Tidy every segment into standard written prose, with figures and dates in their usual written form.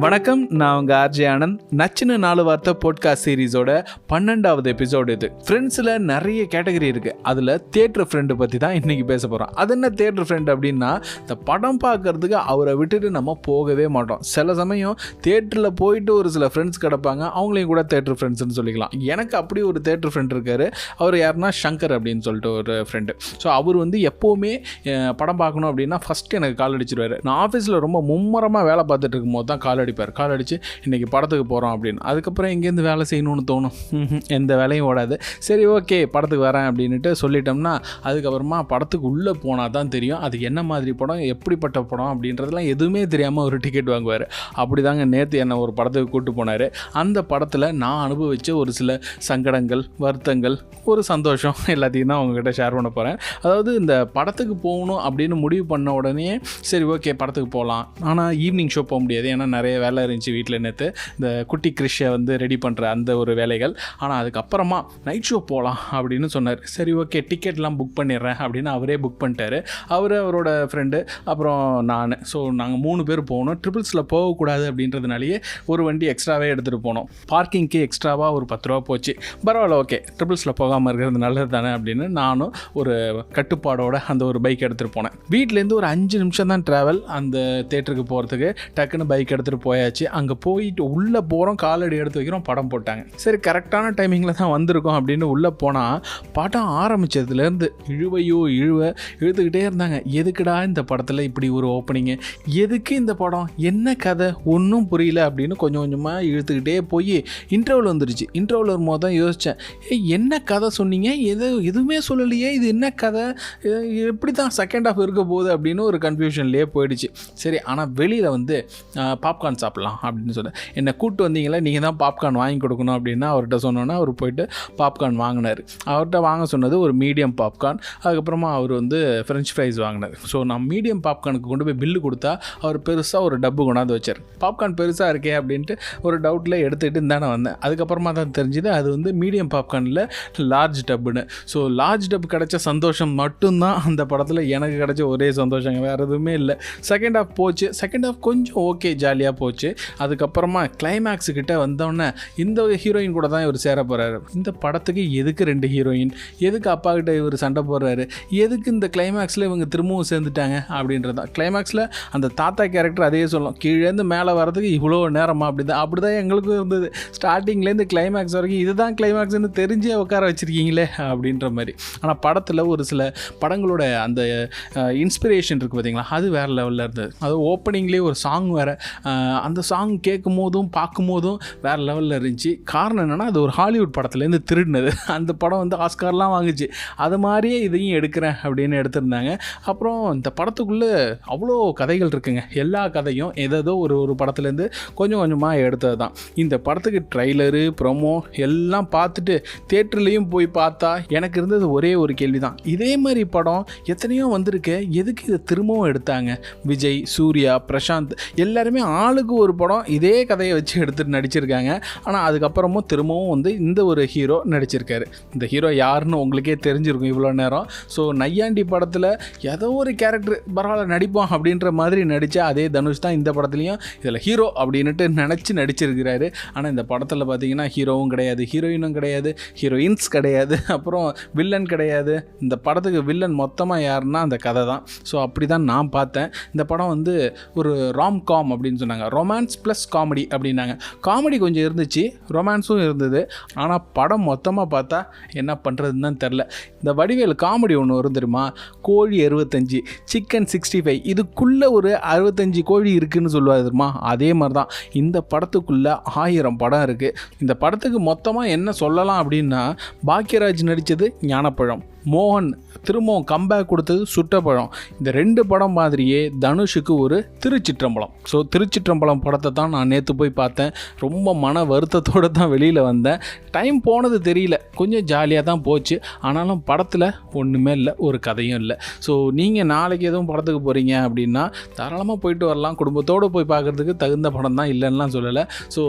வணக்கம், நான் உங்கள் ஆர்ஜே ஆனந்த். நச்சுன்னு 4 வார்த்தை போட்காஸ்ட் சீரீஸோட 12வது எபிசோடு இது. ஃப்ரெண்ட்ஸில் நிறைய கேட்டகரி இருக்குது. அதில் தியேட்டர் ஃப்ரெண்டு பற்றி தான் இன்றைக்கி பேச போகிறோம். அது என்ன தியேட்டர் ஃப்ரெண்ட் அப்படின்னா, இந்த படம் பார்க்குறதுக்கு அவரை விட்டுட்டு நம்ம போகவே மாட்டோம். சில சமயம் தியேட்டரில் போயிட்டு ஒரு சில ஃப்ரெண்ட்ஸ் கிடப்பாங்க, அவங்களையும் கூட தியேட்டர் ஃப்ரெண்ட்ஸ்னு சொல்லிக்கலாம். எனக்கு அப்படி ஒரு தியேட்டர் ஃப்ரெண்ட் இருக்கார். அவர் யாருன்னா ஷங்கர் அப்படின்னு சொல்லிட்டு ஒரு ஃப்ரெண்டு. ஸோ அவர் வந்து எப்போவுமே படம் பார்க்கணும் அப்படின்னா ஃபஸ்ட்டு எனக்கு கால் அடிச்சிடுவார். நான் ஆஃபீஸில் ரொம்ப மும்மரமாக வேலை பார்த்துட்டு இருக்கும்போது தான் கால் அடித்து இன்றைக்கி படத்துக்கு போகிறோம் அப்படின்னு. அதுக்கப்புறம் எங்கேருந்து வேலை செய்யணும்னு தோணும். எந்த வேலையும் ஓடாது. சரி, ஓகே, படத்துக்கு வரேன் அப்படின்ட்டு சொல்லிட்டோம்னா அதுக்கப்புறமா படத்துக்கு உள்ளே போனால் தான் தெரியும் அது என்ன மாதிரி படம், எப்படிப்பட்ட படம் அப்படின்றதெல்லாம் எதுவுமே தெரியாமல் ஒரு டிக்கெட் வாங்குவார். அப்படி தாங்க நேற்று என்னை ஒரு படத்துக்கு கூப்பிட்டு போனார். அந்த படத்தில் நான் அனுபவித்த ஒரு சில சங்கடங்கள், வருத்தங்கள், ஒரு சந்தோஷம் எல்லாத்தையும் தான் அவங்ககிட்ட ஷேர் பண்ண போகிறேன். அதாவது இந்த படத்துக்கு போகணும் அப்படின்னு முடிவு பண்ண உடனே சரி, ஓகே, படத்துக்கு போகலாம். ஆனால் ஈவினிங் ஷோ போக முடியாது, ஏன்னா நிறைய வேலை இருந்துச்சு வீட்டில். நேற்று இந்த குட்டி கிறிஷை வந்து ரெடி பண்ணுற அந்த ஒரு வேலைகள். ஆனால் அதுக்கப்புறமா நைட் ஷோ போகலாம் அப்படின்னு சொன்னார். சரி, ஓகே, டிக்கெட்லாம் புக் பண்ணிடுறேன் அப்படின்னு அவரே புக் பண்ணிட்டார். அவரோட ஃப்ரெண்டு, அப்புறம் நான். ஸோ நாங்கள் 3 பேர் போகணும். ட்ரிபிள்ஸில் போகக்கூடாது அப்படின்றதுனாலேயே ஒரு வண்டி எக்ஸ்ட்ராவே எடுத்துகிட்டு போனோம். பார்க்கிங்க்கு எக்ஸ்ட்ராவாக ஒரு 10 ரூபா போச்சு. பரவாயில்ல, ஓகே, ட்ரிபிள்ஸில் போகாமல் இருக்கிறது நல்லது தானே அப்படின்னு நானும் ஒரு கட்டுப்பாடோட அந்த ஒரு பைக் எடுத்துகிட்டு போனேன். வீட்டிலேருந்து ஒரு 5 நிமிஷம் தான் ட்ராவல் அந்த தேட்டருக்கு போகிறதுக்கு. டக்குன்னு பைக் எடுத்துகிட்டு போயாச்சு. அங்கே போயிட்டு உள்ளே போகிறோம், காலடி எடுத்து வைக்கிறோம், படம் போட்டாங்க. சரி, கரெக்டான டைமிங்கில் தான் வந்திருக்கோம் அப்படின்னு உள்ளே போனால் படம் ஆரம்பித்ததுலேருந்து இழுத்துக்கிட்டே இருந்தாங்க. எதுக்குடா இந்த படத்தில் இப்படி ஒரு ஓப்பனிங்கு, எதுக்கு இந்த படம், என்ன கதை, ஒன்றும் புரியல அப்படின்னு கொஞ்சம் கொஞ்சமாக இழுத்துக்கிட்டே போய் இன்டர்வல் வந்துருச்சு. இன்டர்வல் வரும்போது தான் யோசித்தேன், என்ன கதை சொன்னீங்க, எதுவுமே சொல்லலையே, இது என்ன கதை, எப்படி தான் செகண்ட் ஹாஃப் இருக்க போகுது அப்படின்னு ஒரு கன்ஃபியூஷன்லேயே போயிடுச்சு. சரி, ஆனால் வெளியில் வந்து பாப்கார்ன் சாப்பிட்லாம் அப்படின்னு சொன்னேன். என்னை கூப்பிட்டு வந்தீங்களா, நீங்கள் தான் பாப்கார்ன் வாங்கி கொடுக்கணும் அப்படின்னு அவர்கிட்ட சொன்னோன்னா அவர் போயிட்டு பாப்கார்ன் வாங்கினார். அவர்கிட்ட வாங்க சொன்னது ஒரு மீடியம் பாப்கார்ன். அதுக்கப்புறமா அவர் வந்து ஃப்ரெஞ்ச் ஃப்ரைஸ் வாங்கினார். ஸோ நான் மீடியம் பாப்கார்னுக்கு கொண்டு போய் பில்லு கொடுத்தா அவர் பெருசாக ஒரு டப்பு கொண்டாந்து வச்சார். பாப்கார்ன் பெருசாக இருக்கே அப்படின்ட்டு ஒரு டவுட்டில் எடுத்துகிட்டு தானே வந்தேன். அதுக்கப்புறமா தான் தெரிஞ்சுது அது வந்து மீடியம் பாப்கார்னில் லார்ஜ் டப்புன்னு. ஸோ லார்ஜ் டப் கிடைச்ச சந்தோஷம் மட்டும்தான் அந்த படத்தில் எனக்கு கிடைச்ச ஒரே சந்தோஷங்க, வேறு எதுவுமே இல்லை. செகண்ட் ஹாஃப் போச்சு. செகண்ட் ஹாஃப் கொஞ்சம் ஓகே, ஜாலியாக போச்சு. அதுக்கப்புறமா கிளைமேக்ஸு கிட்ட வந்தோடனே இந்த ஹீரோயின் கூட தான் இவர் சேர போகிறாரு. இந்த படத்துக்கு எதுக்கு 2 ஹீரோயின், எதுக்கு அப்பா கிட்ட இவர் சண்டை போடுறாரு, எதுக்கு இந்த கிளைமேக்ஸில் இவங்க திரும்பவும் சேர்ந்துட்டாங்க அப்படின்றது தான். கிளைமேக்ஸில் அந்த தாத்தா கேரக்டர் அதே சொல்லலாம், கீழேருந்து மேலே வரதுக்கு இவ்வளோ நேரமா, அப்படி தான் எங்களுக்கும் இருந்தது. ஸ்டார்டிங்லேருந்து கிளைமேக்ஸ் வரைக்கும் இதுதான் கிளைமேக்ஸ்னு தெரிஞ்சே உட்கார வச்சுருக்கீங்களே அப்படின்ற மாதிரி. ஆனால் படத்தில் ஒரு சில படங்களோட அந்த இன்ஸ்பிரேஷன் இருக்குது பார்த்தீங்களா, அது வேறு லெவலில் இருந்தது. அது ஓப்பனிங்லேயே ஒரு சாங் வேறு, அந்த சாங் கேட்கும் போதும் பார்க்கும் போதும் வேறு லெவலில் இருந்துச்சு. காரணம் என்னென்னா, அது ஒரு ஹாலிவுட் படத்துலேருந்து திருடினது. அந்த படம் வந்து ஆஸ்கார்லாம் வாங்குச்சு. அது மாதிரியே இதையும் எடுக்கிறேன் அப்படின்னு எடுத்திருந்தாங்க. அப்புறம் இந்த படத்துக்குள்ளே அவ்வளோ கதைகள் இருக்குங்க. எல்லா கதையும் ஏதோ ஒரு படத்துலேருந்து கொஞ்சம் கொஞ்சமாக எடுத்தது தான். இந்த படத்துக்கு ட்ரைலரு, ப்ரொமோ எல்லாம் பார்த்துட்டு தியேட்டர்லேயும் போய் பார்த்தா எனக்கு இருந்தது ஒரே ஒரு கேள்வி தான், இதே மாதிரி படம் எத்தனையோ வந்திருக்கு, எதுக்கு இதை திரும்பவும் எடுத்தாங்க? விஜய், சூர்யா, பிரசாந்த் எல்லாருமே ஆளுக்கு ஒரு படம் இதே கதையை வச்சு எடுத்துகிட்டு நடிச்சிருக்காங்க. ஆனால் அதுக்கப்புறமும் திரும்பவும் வந்து இந்த ஒரு ஹீரோ நடிச்சிருக்காரு. இந்த ஹீரோ யாருன்னு உங்களுக்கே தெரிஞ்சிருக்கும் இவ்வளோ நேரம். ஸோ நையாண்டி படத்தில் ஏதோ ஒரு கேரக்டர் பரவாயில்ல நடிப்போம் அப்படின்ற மாதிரி நடித்தா அதே தனுஷ் தான் இந்த படத்துலையும் இதில் ஹீரோ அப்படின்ட்டு நினச்சி நடிச்சிருக்கிறாரு. ஆனால் இந்த படத்தில் பார்த்தீங்கன்னா ஹீரோவும் கிடையாது, ஹீரோயினும் கிடையாது, ஹீரோயின்ஸ் கிடையாது, அப்புறம் வில்லன் கிடையாது. இந்த படத்துக்கு வில்லன் மொத்தமாக யாருன்னா அந்த கதை தான். ஸோ அப்படி தான் நான் பார்த்தேன். இந்த படம் வந்து ஒரு ராம்-காம் அப்படின்னு சொன்னாங்க, ரொமான்ஸ் ப்ளஸ் காமெடி அப்படின்னாங்க. காமெடி கொஞ்சம் இருந்துச்சு, ரொமான்ஸும் இருந்தது. ஆனால் படம் மொத்தமாக பார்த்தா என்ன பண்ணுறதுன்னு தான் தெரில. இந்த வடிவேல் காமெடி ஒன்று வரும் தெரியுமா, கோழி 65, சிக்கன் 65, இதுக்குள்ளே ஒரு 65 கோழி இருக்குதுன்னு சொல்லுவார் தெரியுமா, அதே மாதிரி தான் இந்த படத்துக்குள்ளே 1000 படம் இருக்குது. இந்த படத்துக்கு மொத்தமாக என்ன சொல்லலாம் அப்படின்னா, பாக்யராஜ் நடித்தது ஞானப்பழம், மோகன் திரும்பவும் கம்பேக் கொடுத்தது சுட்டப்பழம். இந்த 2 படம் மாதிரியே தனுஷுக்கு ஒரு திருச்சிற்றம்பலம். ஸோ திருச்சிற்றம்பலம் படத்தை தான் நான் நேற்று போய் பார்த்தேன். ரொம்ப மன வருத்தத்தோடு தான் வெளியில் வந்தேன். டைம் போனது தெரியல, கொஞ்சம் ஜாலியாக தான் போச்சு. ஆனாலும் படத்தில் ஒன்றுமே இல்லை, ஒரு கதையும் இல்லை. ஸோ நீங்கள் நாளைக்கு எதுவும் படத்துக்கு போகிறீங்க அப்படின்னா தாராளமாக போயிட்டு வரலாம். குடும்பத்தோடு போய் பார்க்குறதுக்கு தகுந்த படம் தான், இல்லைன்னா சொல்லலை. ஸோ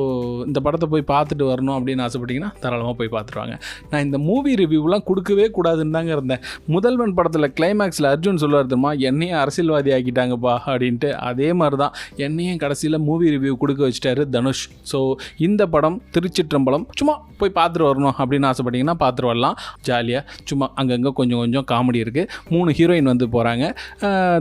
இந்த படத்தை போய் பார்த்துட்டு வரணும் அப்படின்னு ஆசைப்பட்டீங்கன்னா தாராளமாக போய் பார்த்துருவாங்க. நான் இந்த மூவி ரிவ்யூலாம் கொடுக்கவே கூடாதுன்னு தாங்க இருந்தேன். முதல்வன் படத்தில் கிளைமேக்ஸில் அர்ஜுன் சொல்லுவார் தெரியுமா, என்னையும் அரசியல்வாதி ஆக்கிட்டாங்கப்பா அப்படின்ட்டு. அதே மாதிரி தான் என்னையும் கடைசியில் மூவி ரிவ்யூ கொடுக்க வச்சிட்டாரு தனுஷ். ஸோ இந்த படம் திருச்சிற்றம்பலம் சும்மா போய் பார்த்துட்டு வரணும் அப்படின்னு ஆசைப்பட்டீங்கன்னா பார்த்துட்டு வரலாம். ஜாலியாக சும்மா அங்கங்கே கொஞ்சம் கொஞ்சம் காமெடி இருக்குது. 3 ஹீரோயின் வந்து போகிறாங்க.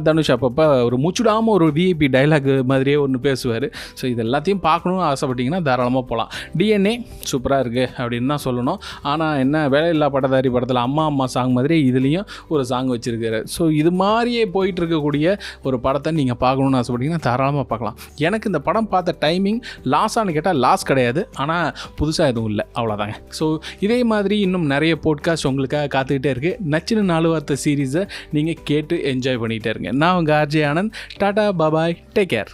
தனுஷ் அப்பப்போ ஒரு முச்சுடாமல் ஒரு விஐபி டைலாக் மாதிரியே ஒன்று பேசுவார். ஸோ இது எல்லாத்தையும் பார்க்கணும்னு ஆசைப்பட்டீங்கன்னா தாராளமாக போகலாம். டிஎன்ஏ சூப்பராக இருக்குது அப்படின்னு தான் சொல்லணும். ஆனால் என்ன, வேலையில்லா பட்டதாரி படத்தில் அம்மா சாங் மாதிரி இதுலேயும் ஒரு சாங் வச்சுருக்காரு. ஸோ இது மாதிரியே போயிட்டு இருக்கக்கூடிய ஒரு படத்தை நீங்கள் பார்க்கணுன்னு ஆசைப்பட்டீங்கன்னா தாராளமாக பார்க்கலாம். எனக்கு இந்த படம் பார்த்த டைமிங் லாஸானு கேட்டால் லாஸ் கிடையாது, ஆனால் புதுசாக எதுவும் இல்லை, அவ்வளோதாங்க. ஸோ இதே மாதிரி இன்னும் நிறைய போட்காஸ்ட் உங்களுக்காக காத்துக்கிட்டே இருக்குது. நச்சுன்னு 4 வார்த்தை சீரீஸை நீங்கள் கேட்டு என்ஜாய் பண்ணிகிட்டே இருங்க. நான் உங்கள் RJ Anand. Tata bye bye, take care.